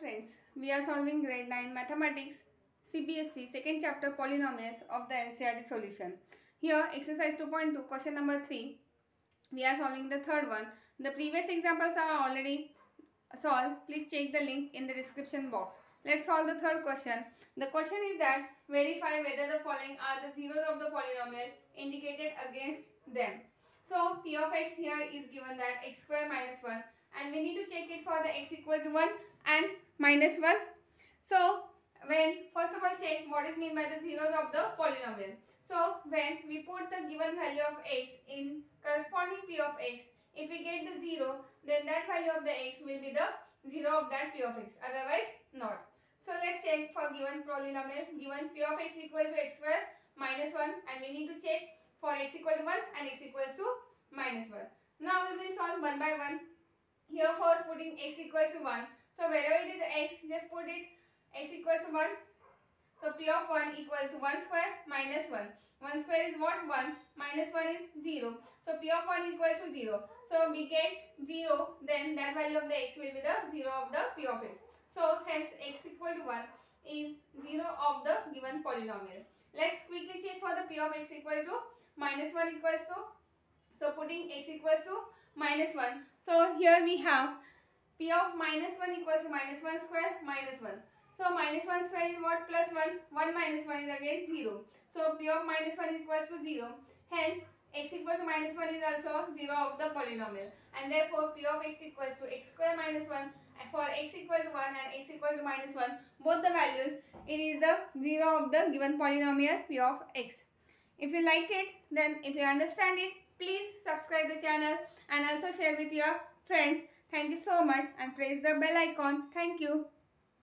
friends, we are solving grade 9 mathematics CBSE second chapter polynomials of the NCERT solution. Here exercise 2.2 question number 3, we are solving the third one. The previous examples are already solved. Please check the link in the description box. Let's solve the third question. The question is that verify whether the following are the zeros of the polynomial indicated against them. So p of x here is given that x square minus 1 and we need to check it for the x equal to 1 and minus 1. So when first of all check what is meant by the zeros of the polynomial. So when we put the given value of x in corresponding p of x, if we get the 0, then that value of the x will be the 0 of that p of x, otherwise not. So let's check for given polynomial, given p of x equal to x square minus 1 and we need to check for x equal to 1 and x equals to minus 1. Now we will solve one by one. Here first putting x equals to 1. So wherever it is x, just put it x equals to 1. So p of 1 equals to 1 square minus 1. 1 square is what? 1. Minus 1 is 0. So p of 1 equals to 0. So we get 0, then that value of the x will be the 0 of the p of x. So hence x equal to 1 is 0 of the given polynomial. Let's quickly check for the p of x equal to minus 1 equals to. So putting x equals to minus 1. So here we have p of minus 1 equals to minus 1 square minus 1. So minus 1 square is what? Plus 1. 1 minus 1 is again 0. So p of minus 1 equals to 0. Hence x equal to minus 1 is also 0 of the polynomial. And therefore p of x equals to x square minus 1. And for x equal to 1 and x equal to minus 1, both the values, it is the 0 of the given polynomial p of x. If you like it, then if you understand it, please subscribe the channel and also share with your friends. Thank you so much and press the bell icon. Thank you.